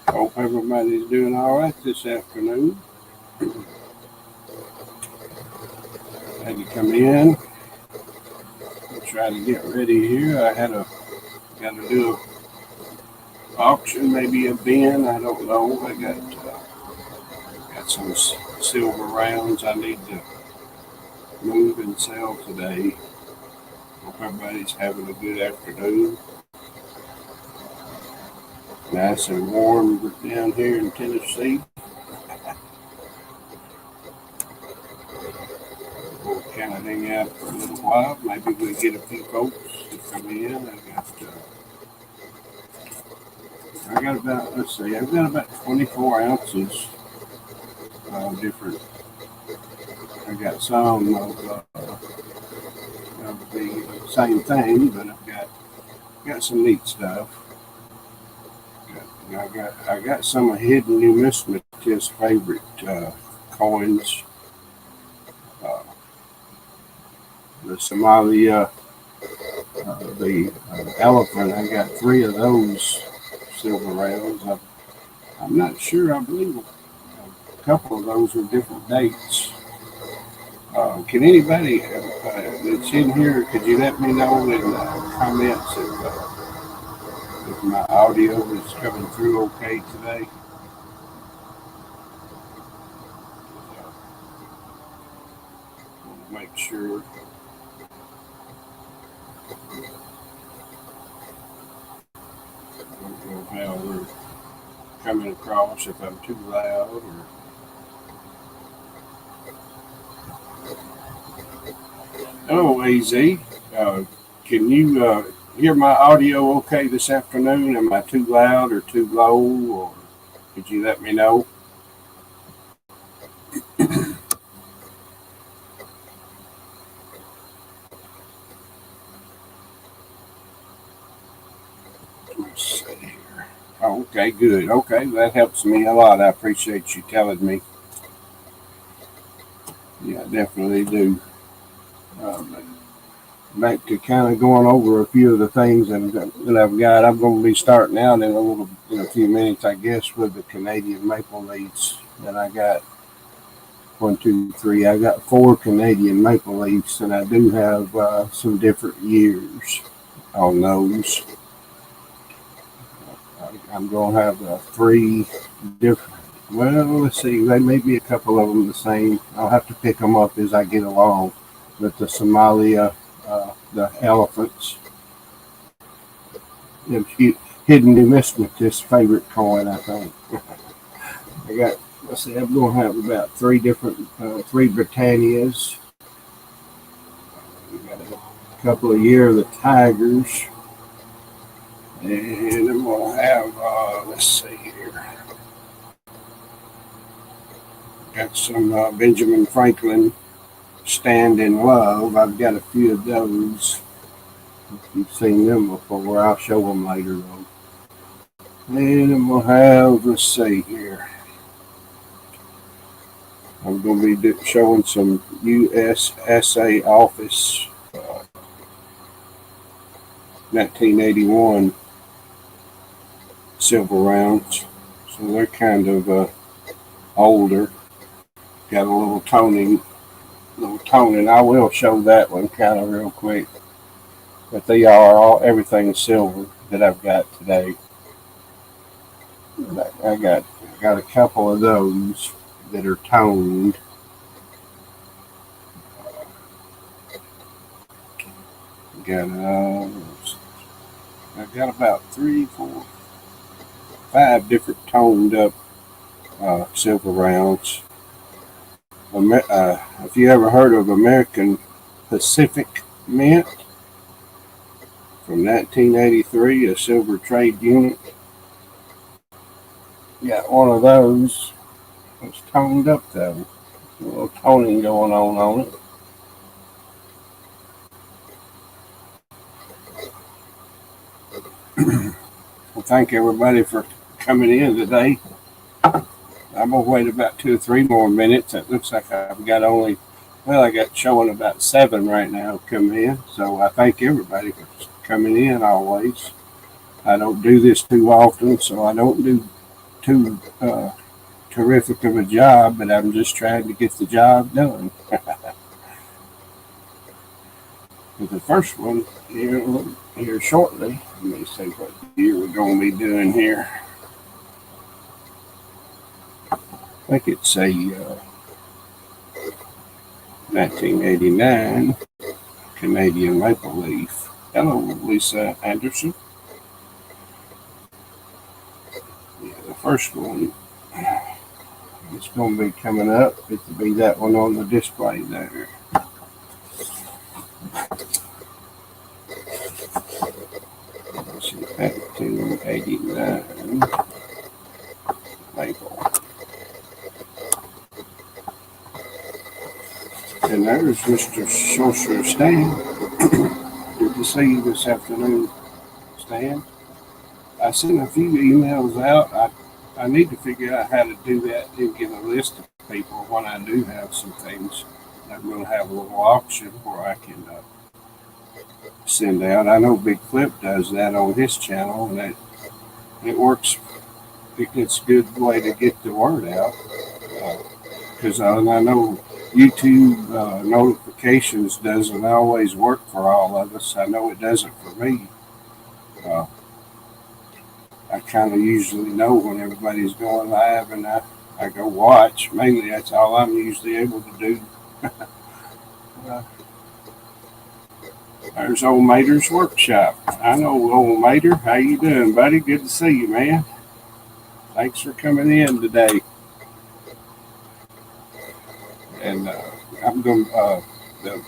Hope everybody's doing all right this afternoon. Had to come in and try to get ready here. Got to do a auction, maybe a bin. I don't know. I got some silver rounds I need to move and sell today. Hope everybody's having a good afternoon. Nice and warm down here in Tennessee. We'll kind of hang out for a little while. Maybe we'll get a few folks to come in. I've got about 24 ounces different. I got some of the same thing, but I've got some neat stuff. I got some of Hidden Numismatist's favorite coins. Uh, the Somalia, the elephant. I got 3 of those silver rounds. I'm not sure. I believe a couple of those are different dates. Can anybody that's in here, could you let me know in the comments if my audio is coming through okay today? Make sure. I don't know how we're coming across, if I'm too loud or. Hello, AZ. Can you hear my audio okay this afternoon? Am I too loud or too low? Or could you let me know? Let's see here. Oh, okay, good. Okay, that helps me a lot. I appreciate you telling me. Yeah, I definitely do. Back to kind of going over a few of the things that I've got. I'm going to be starting out in a few minutes, I guess, with the Canadian maple leaves that I got. 1, 2, 3. I got 4 Canadian maple leaves, and I do have some different years on those. I'm going to have 3 different. Well, let's see. They may be a couple of them the same. I'll have to pick them up as I get along. But the Somalia, the elephants, the Hidden Numismatist's favorite coin, I think. I got. Let's see. I'm going to have about 3 different, 3 Britannias. We got a couple of Year of the Tigers. And I'm going to have, let's see here. Got some Benjamin Franklin Stand in Love. I've got a few of those. If you've seen them before, I'll show them later though. And I'm going to have, let's see here. I'm going to be showing some USSA Office 1981 silver rounds. So they're kind of older. Got a little toning. I will show that one kind of real quick. But they are everything silver that I've got today. I got a couple of those that are toned. I've got about 3, 4, 5 different toned up silver rounds. If you ever heard of American Pacific Mint from 1983, a silver trade unit, got one of those. It's toned up though. A little toning going on it. Well, thank everybody for coming in today. I'm going to wait about 2 or 3 more minutes. It looks like I've got I got showing about 7 right now coming in. So I thank everybody for coming in always. I don't do this too often, so I don't do too terrific of a job, but I'm just trying to get the job done. The first one here shortly. Let me see what year we're going to be doing here. I think it's a 1989 Canadian maple leaf. Hello, Lisa Anderson. Yeah, the first one is going to be coming up. It'll be that one on the display there. Let's see, 1989 maple. And there's Mr. Sorcerer Stan. Good to see you this afternoon, Stan. I sent a few emails out. I need to figure out how to do that and get a list of people when I do have some things. I'm going to have a little auction where I can send out. I know Big Flip does that on his channel, and it works. It's a good way to get the word out. Because I know YouTube notifications doesn't always work for all of us. I know it doesn't for me. I kind of usually know when everybody's going live, and I go watch. Mainly, that's all I'm usually able to do. There's Old Mater's Workshop. I know Old Mater. How you doing, buddy? Good to see you, man. Thanks for coming in today. And I'm going the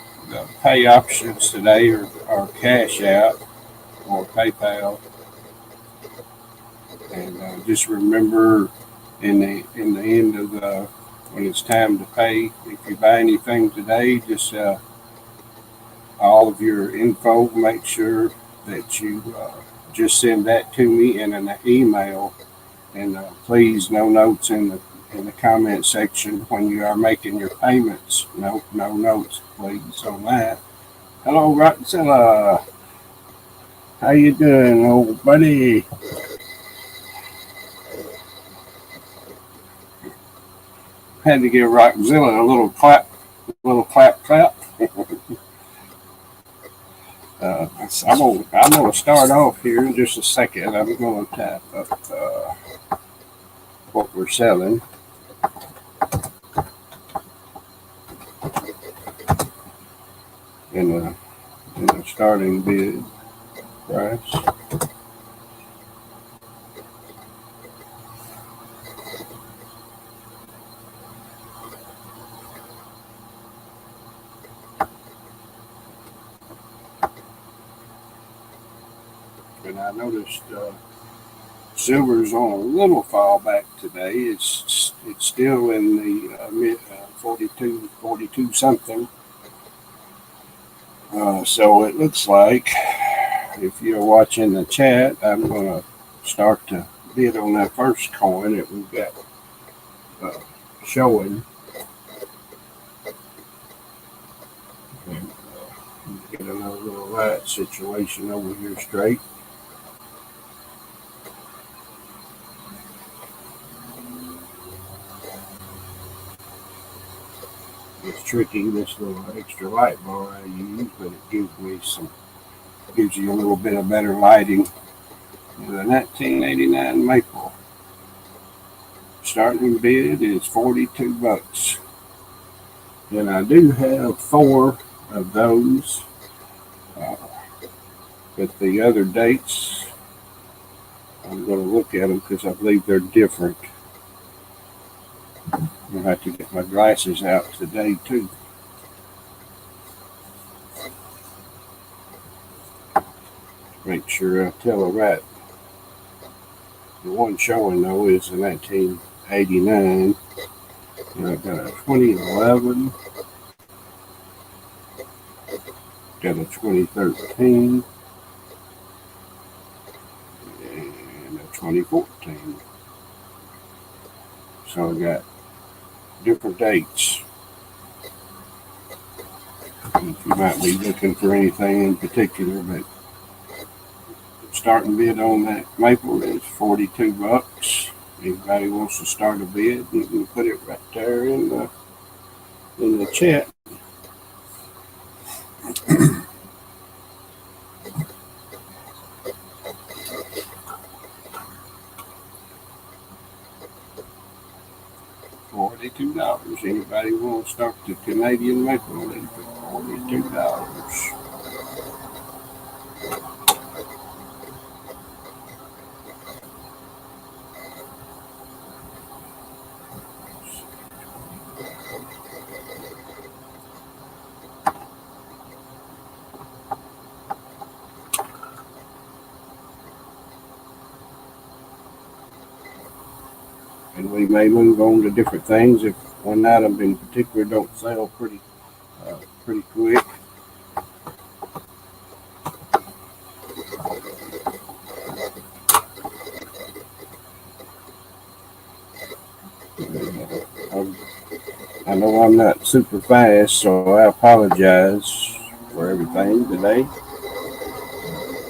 pay options today are Cash App or PayPal. And just remember, in the end of when it's time to pay, if you buy anything today, just all of your info, make sure that you just send that to me in an email. And please, no notes in the comment section when you are making your payments. No notes, please, on that. Hello, Rockzilla. How you doing, old buddy? Had to give Rockzilla a little clap. I'm gonna start off here in just a second. I'm gonna tap up what we're selling. In a starting bid price. And I noticed silver's on a little fall back today. It's still in the mid 42 something. So it looks like, if you're watching the chat, I'm going to start to bid on that first coin that we've got showing. And, get another little light situation over here straight. It's tricky, this little extra light bar I use, but it gives you a little bit of better lighting. The 1989 maple starting bid is 42 bucks. And I do have 4 of those, but the other dates, I'm going to look at them because I believe they're different. I'll have to get my glasses out today too. Make sure I tell her right. The one showing though is the 1989. And I've got a 2011, got a 2013, and a 2014. So I got different dates. You might be looking for anything in particular, but starting bid on that maple is 42 bucks, Anybody wants to start a bid, you can put it right there in the chat. $42. Anybody want to start the Canadian maple leaf at $42? And we may move on to different things if one item in particular don't sell pretty quick. I know I'm not super fast, so I apologize for everything today.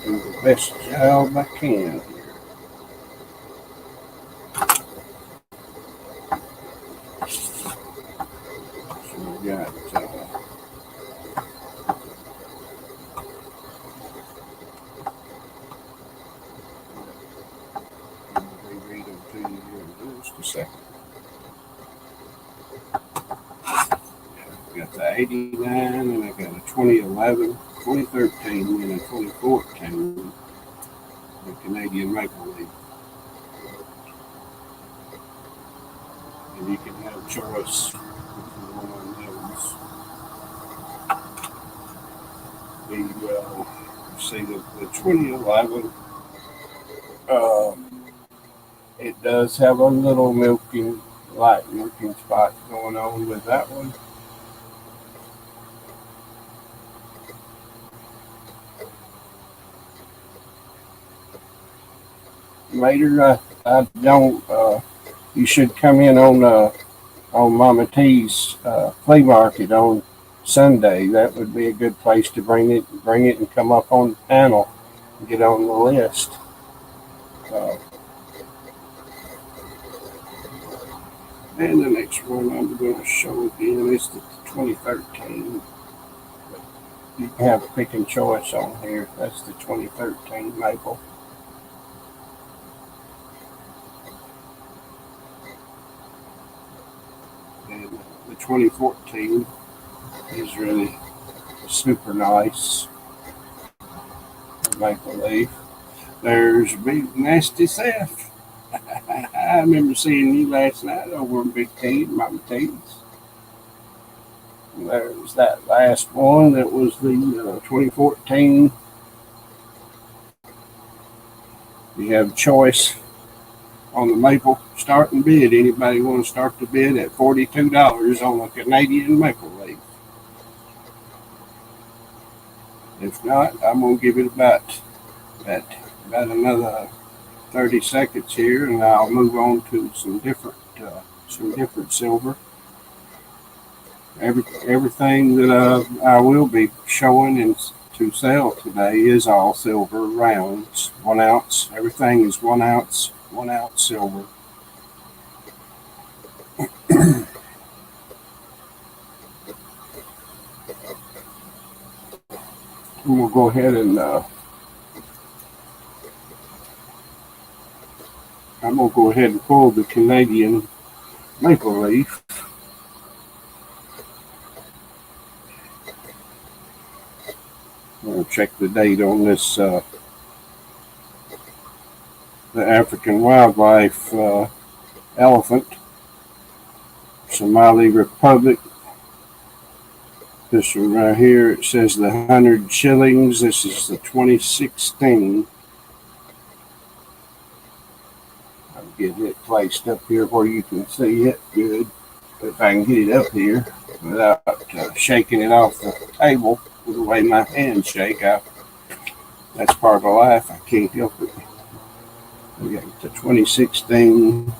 Do the best job I can. So we got reread them to you here in just a second. I got the 89, and I got a 2011, 2013, and a 2014 the Canadian maple leaf. And you can have a choice if you want on those. The 2011, it does have a little light milking spot going on with that one. Later, I don't. You should come in on Mama T's flea market on Sunday. That would be a good place to bring it and come up on the panel and get on the list. And the next one I'm going to show again is the 2013. You can have a pick and choice on here. That's the 2013 maple. And the 2014 is really super nice maple leaf. There's Big Nasty Seth. I remember seeing you last night over in Big T, Mama T's. There's that last one that was the 2014. You have choice on the maple starting bid. Anybody want to start the bid at $42 on a Canadian maple leaf? If not, I'm going to give it about another 30 seconds here, and I'll move on to some different silver. Everything that I will be showing and to sell today is all silver rounds, 1 ounce. Everything is 1 ounce, 1 ounce silver. We'll go ahead and I'm going to go ahead and pull the Canadian maple leaf. We'll check the date on this, the African wildlife elephant, Somali Republic. This one right here, it says the 100 shillings. This is the 2016. I'm getting it placed up here where you can see it good. If I can get it up here without shaking it off the table with the way my hands shake. That's part of life. I can't help it. We got the 2016.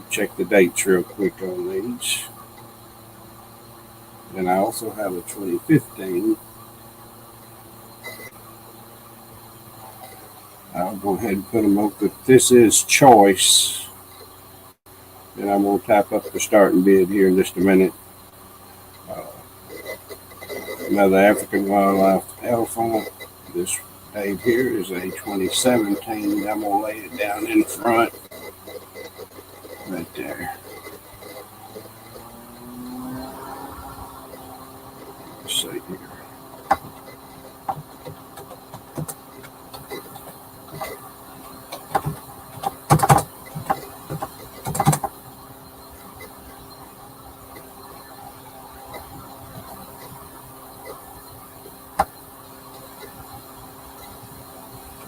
Check the dates real quick on these. And I also have a 2015. I'll go ahead and put them up. This is choice. And I'm going to type up the starting bid here in just a minute. Another African wildlife elephant. This Dave here is a 2017. I'm going to lay it down in front. Right there. Let's see here.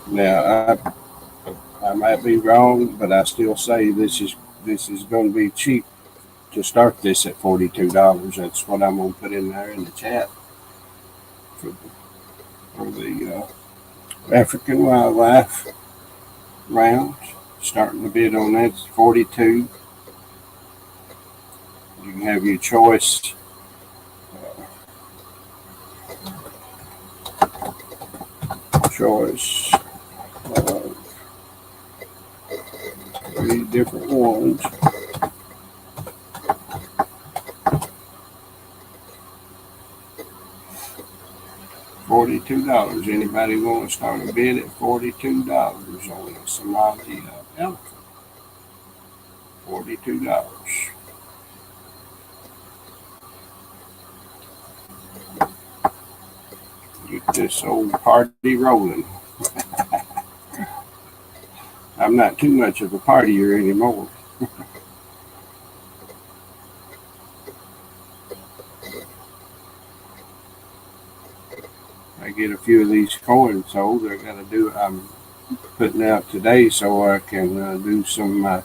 Now, I might be wrong, but I still say this is going to be cheap to start this at $42. That's what I'm going to put in there in the chat for the African wildlife round. Starting the bid on that is $42. You can have your choice. Choice. Three different ones. $42. Anybody want to start a bid at $42 on a Somali elephant? $42. Get this old party rolling. I'm not too much of a partier anymore. I get a few of these coins sold. I got to do. I'm putting out today so I can do some. I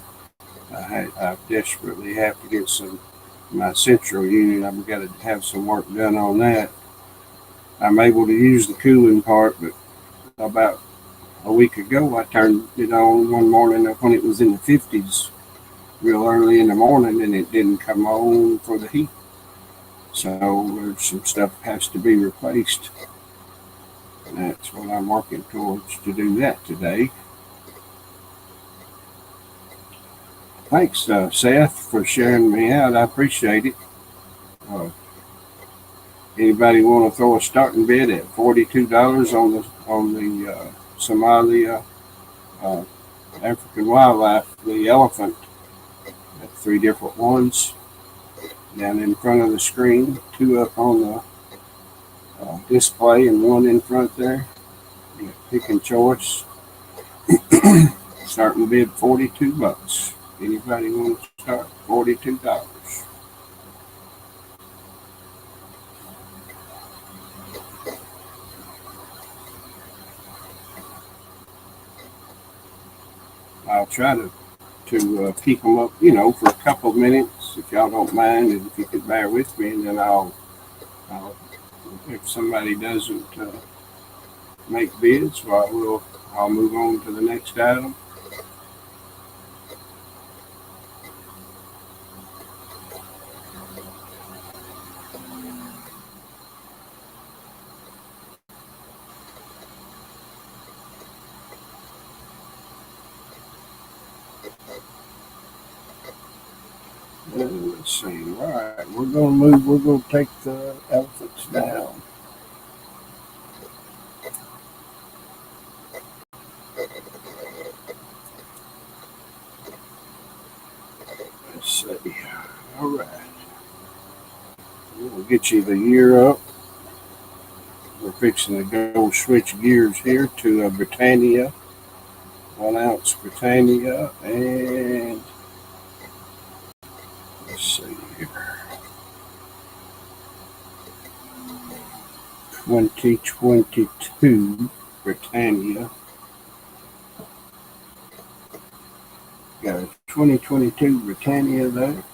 desperately have to get some. My central unit. I've got to have some work done on that. I'm able to use the cooling part, but about a week ago, I turned it on one morning when it was in the 50s, real early in the morning, and it didn't come on for the heat. So there's some stuff has to be replaced. And that's what I'm working towards to do that today. Thanks, Seth, for sharing me out. I appreciate it. Anybody want to throw a starting bid at $42 on the Somalia African wildlife, the elephant? Got three different ones down in front of the screen, two up on the display and one in front there. Pick and choice. Starting bid $42. Anybody want to start? $42. I'll try to keep them up, for a couple of minutes, if y'all don't mind, and if you could bear with me, and then I'll if somebody doesn't make bids, well, I'll move on to the next item. Let's see. All right, we're going to take the elephants down. Let's see. All right. We'll get you the year up. We're fixing to go switch gears here to a Britannia. 1 ounce Britannia, and let's see here. 2022 Britannia. Got a 2022 Britannia there.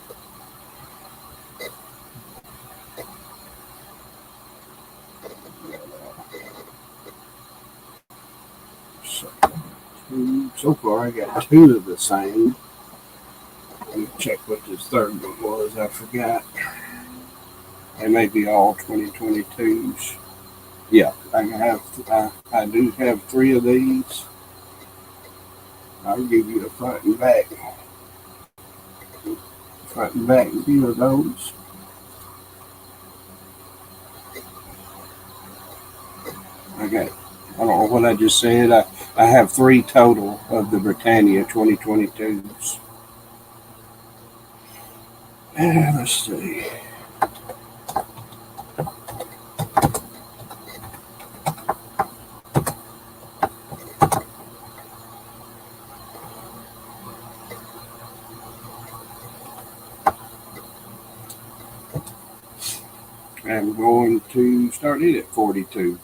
So far, I got two of the same. Let me check what this third one was. I forgot. They may be all 2022s. Yeah, I do have three of these. I'll give you a front and back view of those. I don't know what I just said. I have 3 total of the Britannia 2022s. And let's see. I'm going to start it at 42.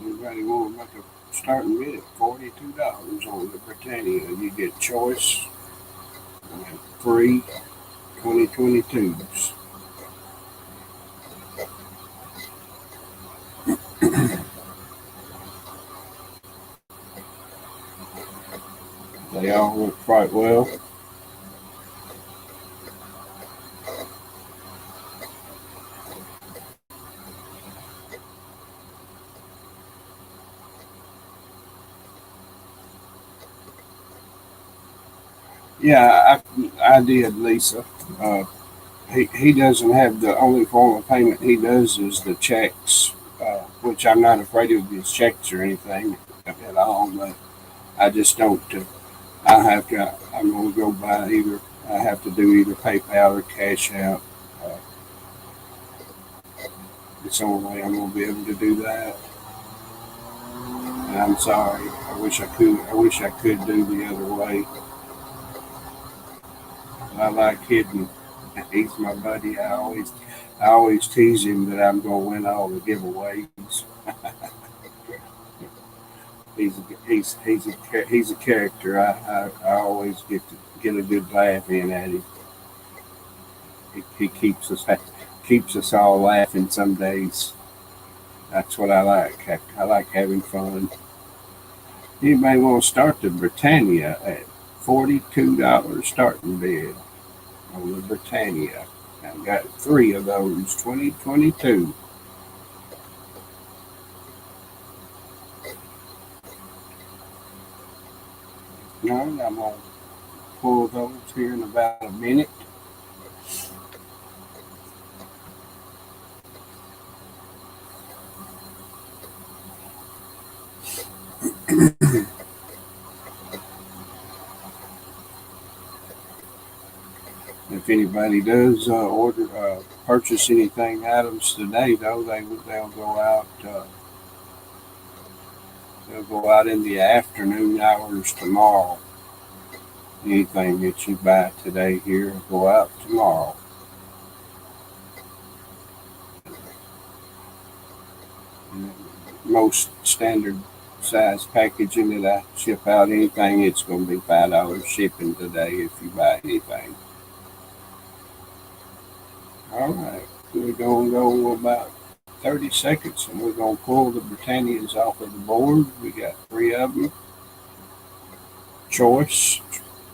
Anybody want to make a starting bid at $42 on the Britannia? You get choice and 3 2022s. They all look quite well. Yeah, I did, Lisa. He doesn't have the only form of payment he does is the checks, which I'm not afraid of his checks or anything at all, but I just don't. I'm going to go by either. I have to do either PayPal or Cash Out. It's the only way I'm going to be able to do that. And I'm sorry. I wish I could do the other way. I like Hidden. He's my buddy. I always tease him that I'm going to win all the giveaways. he's a character. I always get a good laugh in at him. He keeps us all laughing some days. That's what I like. I like having fun. Anybody want to start the Britannia at $42 starting bid on the Britannia? I've got 3 of those 2022. No, I'm going to pull those here in about a minute. If anybody does purchase anything items today, though, they'll go out. They'll go out in the afternoon hours tomorrow. Anything that you buy today here will go out tomorrow. Most standard size packaging that I ship out, anything, it's going to be $5 shipping today if you buy anything. All right, we're going to go about 30 seconds and we're going to pull the Britannias off of the board. We got 3 of them. Choice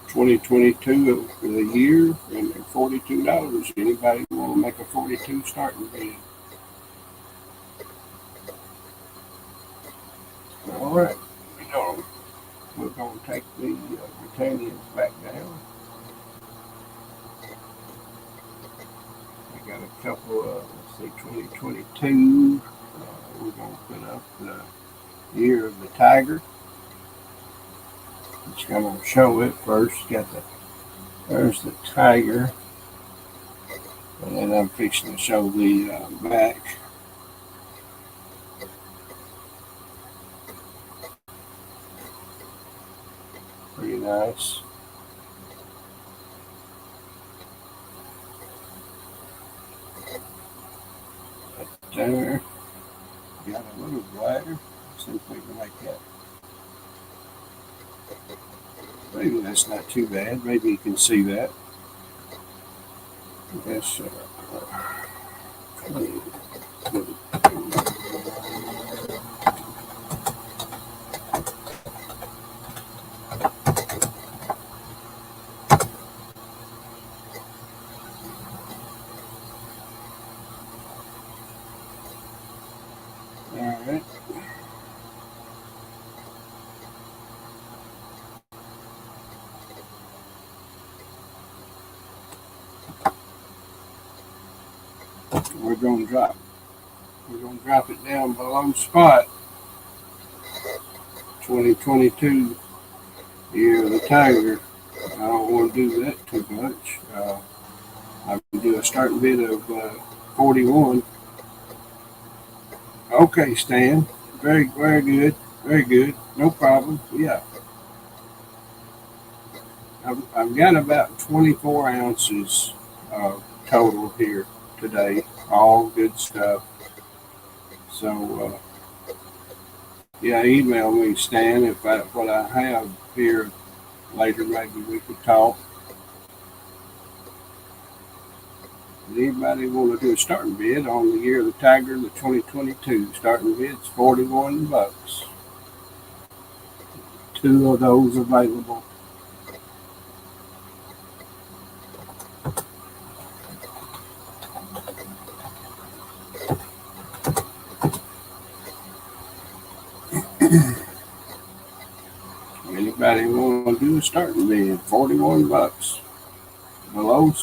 2022 for the year and they're $42. Anybody want to make a 42 starting bid? All right, we're going to take the Britannias back down. We got a couple of, let's see, 2022. We're going to put up the year of the tiger. It's going to show it first. There's the tiger. And then I'm fixing to show the back. Pretty nice. Right there. Got a little wider. See if we can make that. Maybe that's not too bad. Maybe you can see that. I guess. All right. We're gonna drop. We're gonna drop it down below spot. 2022 year of the tiger. I don't want to do that too much. I can do a starting bid of 41. Okay, Stan. Very good. Very good. No problem. Yeah. I've got about 24 ounces total here today. All good stuff. So, yeah, email me, Stan, if what I have here later. Maybe we could talk. Does anybody want to do a starting bid on the year of the tiger, the 2022 starting bid's 41 bucks. Two of those available. Anybody want to do a starting bid? 41 bucks. Below,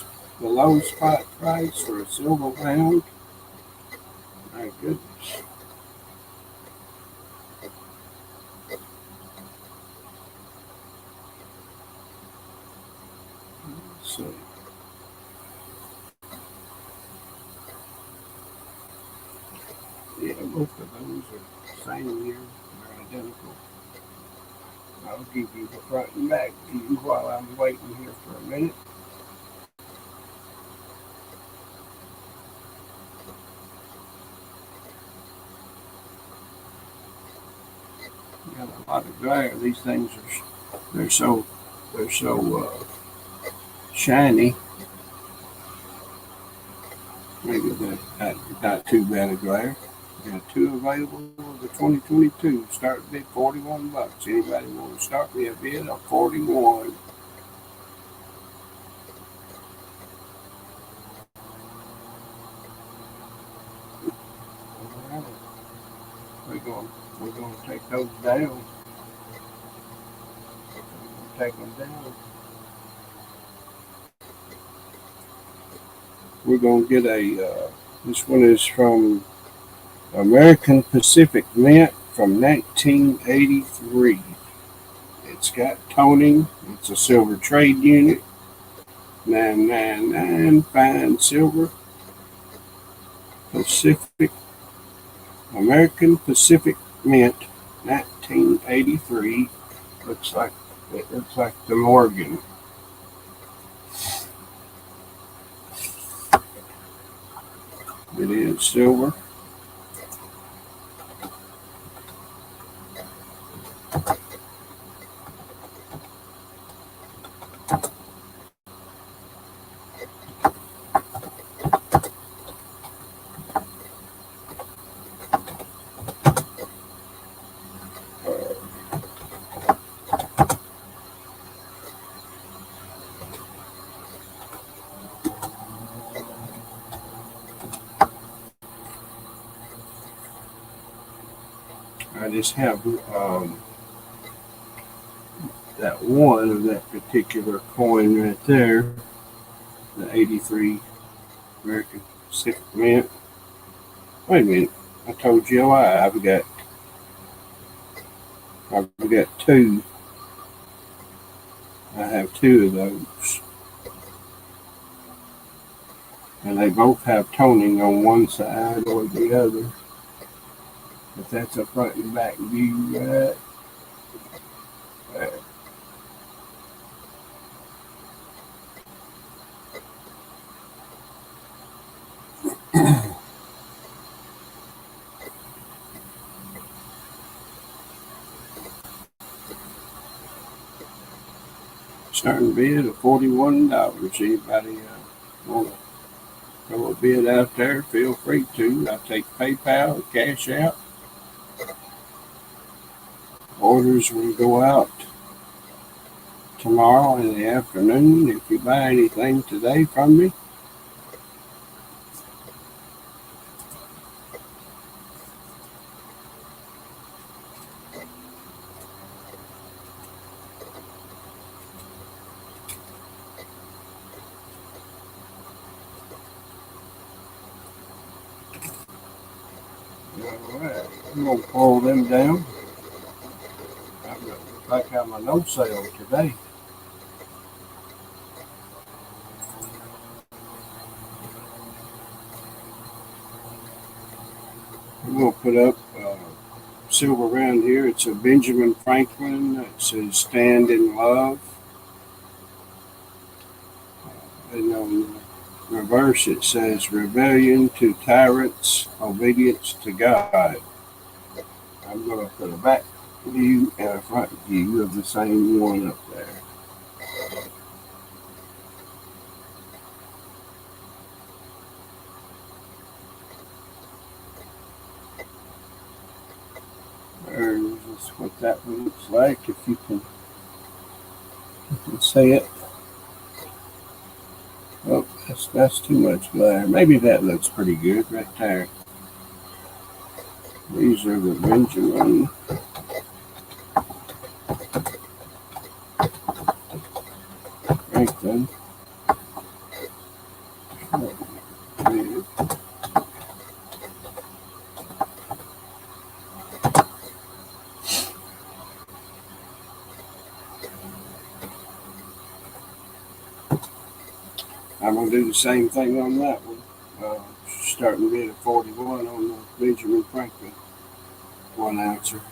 below spot price for a silver pound. My goodness. Let's see. Yeah, both of those are the same year. They're identical. I'll give you the front and back view while I'm waiting here for a minute. Got a lot of glare. These things are they're so shiny. Maybe that not too bad a glare. Got two available of the 2022. Start bid 41 bucks. Anybody want to start me a bid of 41? All right. We're going to take those down. Take them down. We're going to get this one is from American Pacific Mint from 1983. It's got toning. It's a silver trade unit. 999 fine silver. Pacific American Pacific Mint 1983. It looks like the Morgan. It is silver. I just have that one of that particular coin right there, the 83 American Pacific Mint. Wait a minute, I told you I've got two. I have two of those, and they both have toning on one side or the other. But that's a front and back view right there. Starting bid of $41. Anybody want to throw a bid out there? Feel free to. I take PayPal, cash out. Orders will go out tomorrow in the afternoon. If you buy anything today from me, All right, I'm gonna pull them down. I've got look like I'm a no sale today. I'm gonna put up silver around here. It's a Benjamin Franklin. It says "Stand in Love," and on the reverse it says "Rebellion to tyrants, obedience to God." I'm gonna put a back view and a front view of the same one up there. There's what that one looks like. If you can see it. Oh, that's too much glare. Maybe that looks pretty good right there. These are the Benjamin Franklin. I'm going to do the same thing on that one. Starting bid at 41 on the Benjamin Franklin 1 ouncer.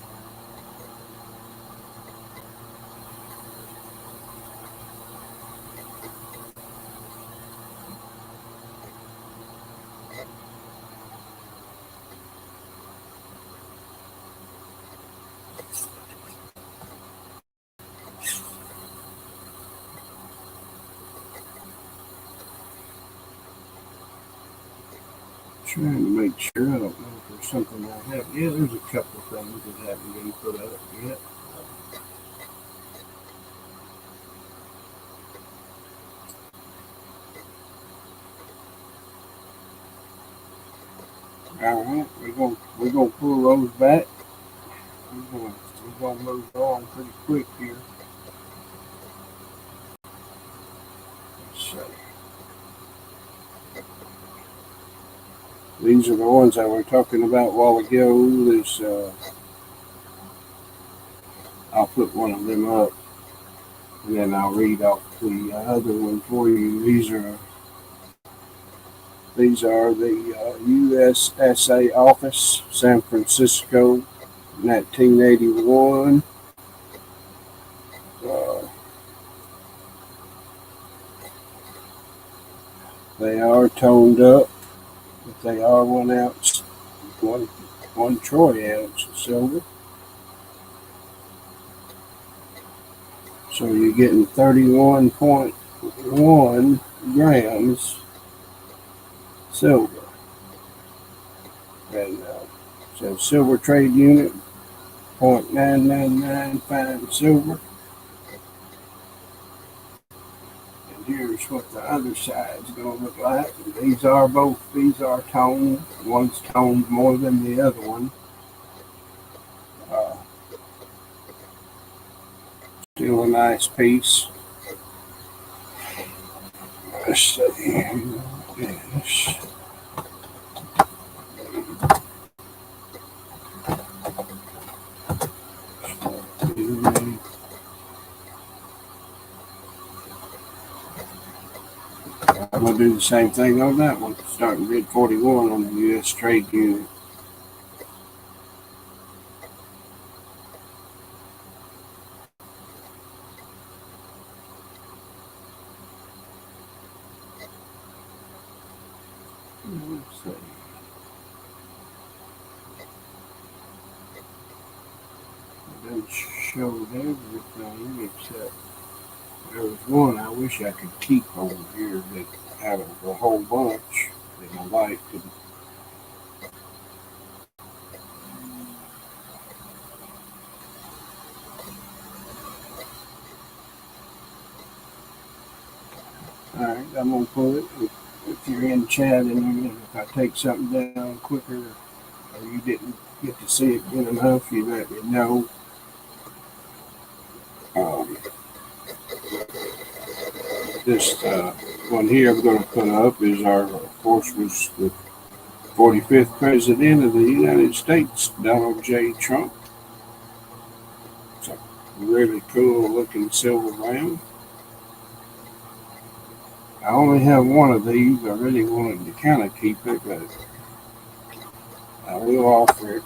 Trying to make sure. I don't know if there's something I have. Yeah, there's a couple of things that haven't been put up yet. All right, we're gonna pull those back. We're gonna move on pretty quick here. Let's see. These are the ones I were talking about a while ago. I'll put one of them up, and then I'll read off the other one for you. These are the USSA office, San Francisco, 1981. Uh, they are toned up, but they are 1 ounce, one troy ounce of silver. So you're getting 31.1 grams silver. And so silver trade unit, 0.999 fine silver. And here's what the other side's going to look like. And these are toned. One's toned more than the other one. Still a nice piece. Let's see. Yes. I'm going to do the same thing on that one, starting bid 41 on the U.S. trade unit. Let's see. It doesn't show everything except there was one I wish I could keep over here that out of a whole bunch that I liked. All right, I'm gonna pull it. If you're in chat and if I take something down quicker or you didn't get to see it good enough, you let me know. This one here I'm going to put up is of course, was the 45th President of the United States, Donald J. Trump. It's a really cool looking silver round. I only have one of these. I really wanted to kind of keep it, but I will offer it.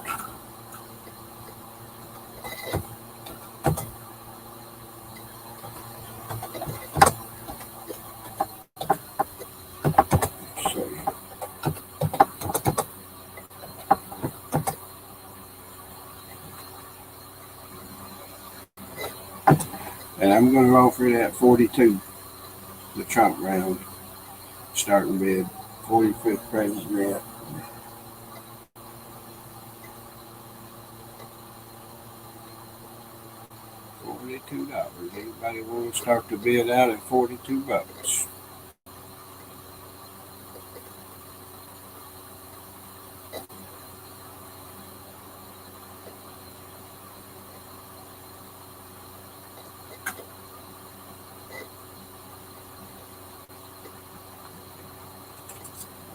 And I'm going to offer it at 42, the Trump round, starting bid, 45th President. $42. Anybody want to start the bid out at $42?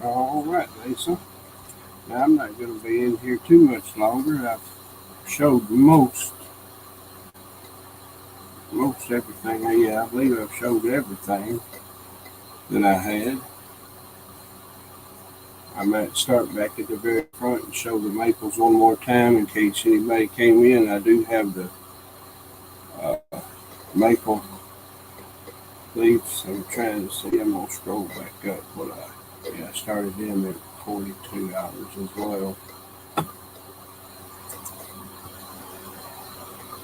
All right, Lisa. Now, I'm not going to be in here too much longer. I've showed most everything. Yeah, I believe I've showed everything that I had. I might start back at the very front and show the maples one more time in case anybody came in. I do have the maple leaves. I'm trying to see. I'm going to scroll back up. But I started them at $42 as well.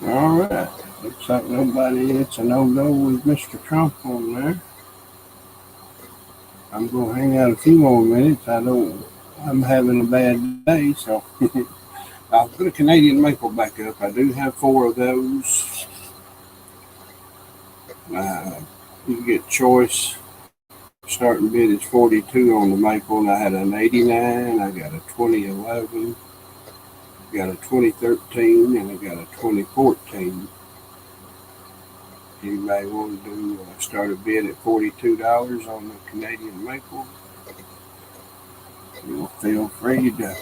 All right. Looks like nobody. It's a no-go with Mr. Trump on there. I'm going to hang out a few more minutes. I'm having a bad day, so I'll put a Canadian maple back up. I do have 4 of those. You get choice. Starting bid is 42 on the maple, and I had an 89. I got a 2011. Got a 2013, and I got a 2014. Anybody want to do start a bid at $42 on the Canadian maple? You'll feel free to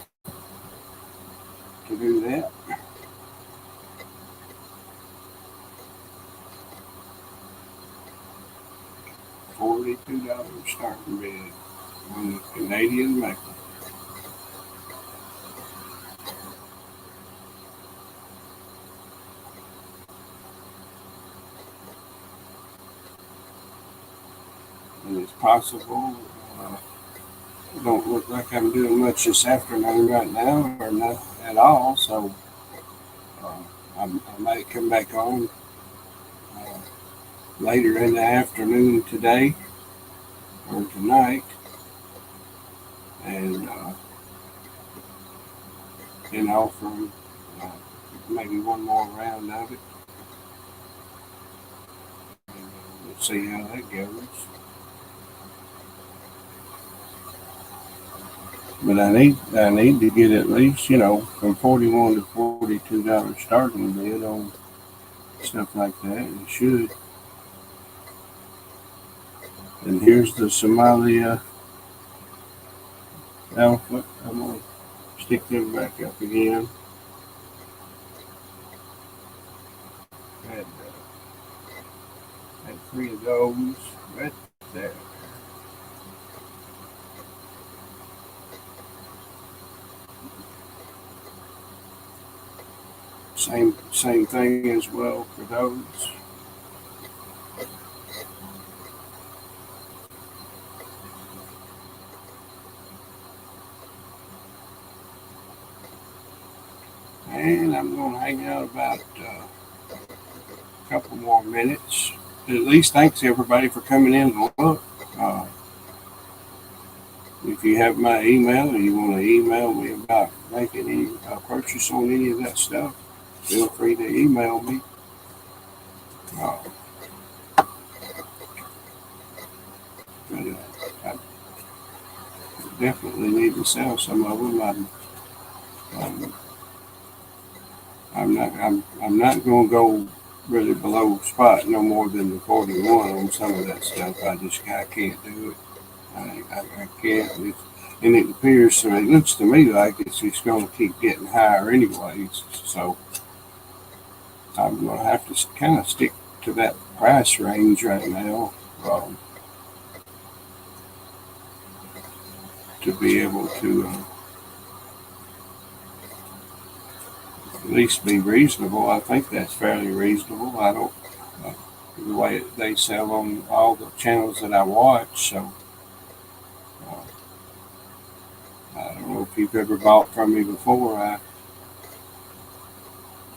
do that. $42 starting bid on the Canadian maple. And it's possible. It don't look like I'm doing much this afternoon right now, or not at all. So I might come back on later in the afternoon today or tonight, and offer maybe one more round of it. And, let's see how that goes. But I need to get at least, from $41 to $42 starting bid on stuff like that. It should. And here's the Somalia alpha. I'm going to stick them back up again. Had 3 of those right there. Same thing as well for those. And I'm going to hang out about a couple more minutes. But at least thanks everybody for coming in and look. If you have my email or you want to email me about making any purchase on any of that stuff, feel free to email me. I definitely need to sell some of them. I'm not going to go really below spot no more than the 41 on some of that stuff. I can't do it. I can't. And it appears, so it looks to me like it's just going to keep getting higher anyways. So I'm going to have to kind of stick to that price range right now to be able to at least be reasonable. I think that's fairly reasonable. I don't, the way they sell on all the channels that I watch. So I don't know if you've ever bought from me before.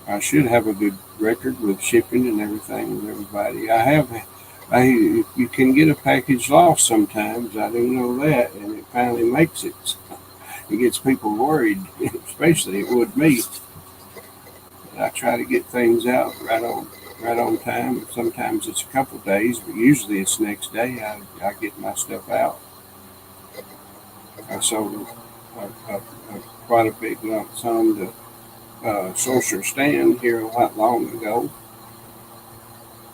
I should have a good record with shipping and everything with everybody. You can get a package lost sometimes. I do know that, and it finally makes it. It gets people worried, especially it would me. I try to get things out right on time. Sometimes it's a couple of days, but usually it's the next day I get my stuff out. I sold quite a big lump sum to Social Stand here not long ago.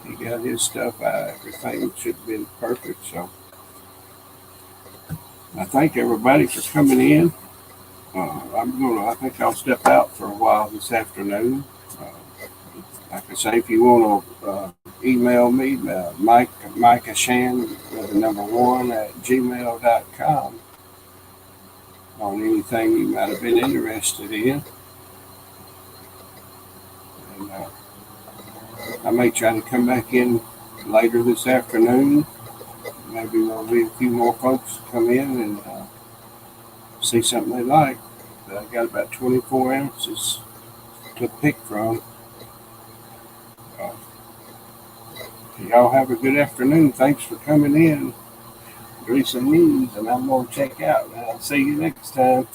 He got his stuff out. Everything should have been perfect. So I thank everybody for coming in. I think I'll step out for a while this afternoon. Like I say, if you want to email me, Micah Shan, number 1 at gmail.com on anything you might have been interested in. And I may try to come back in later this afternoon. Maybe there'll be a few more folks come in and see something they like. I got about 24 ounces to pick from. Y'all have a good afternoon. Thanks for coming in. Gleason News, and I'm going to check out. I'll see you next time.